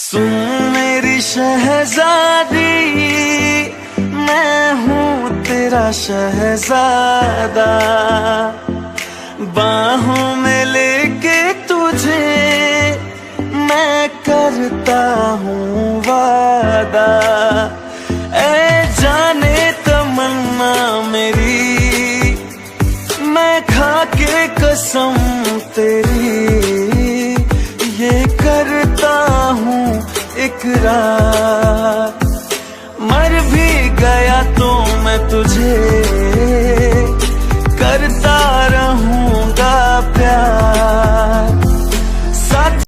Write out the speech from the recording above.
सुन मेरी शहजादी, मैं हूँ तेरा शहजादा, बाहों में लेके तुझे मैं करता हूँ वादा। ऐ जाने तमन्ना मेरी, मैं खा के कसम तेरी ये करता हूँ इकरार।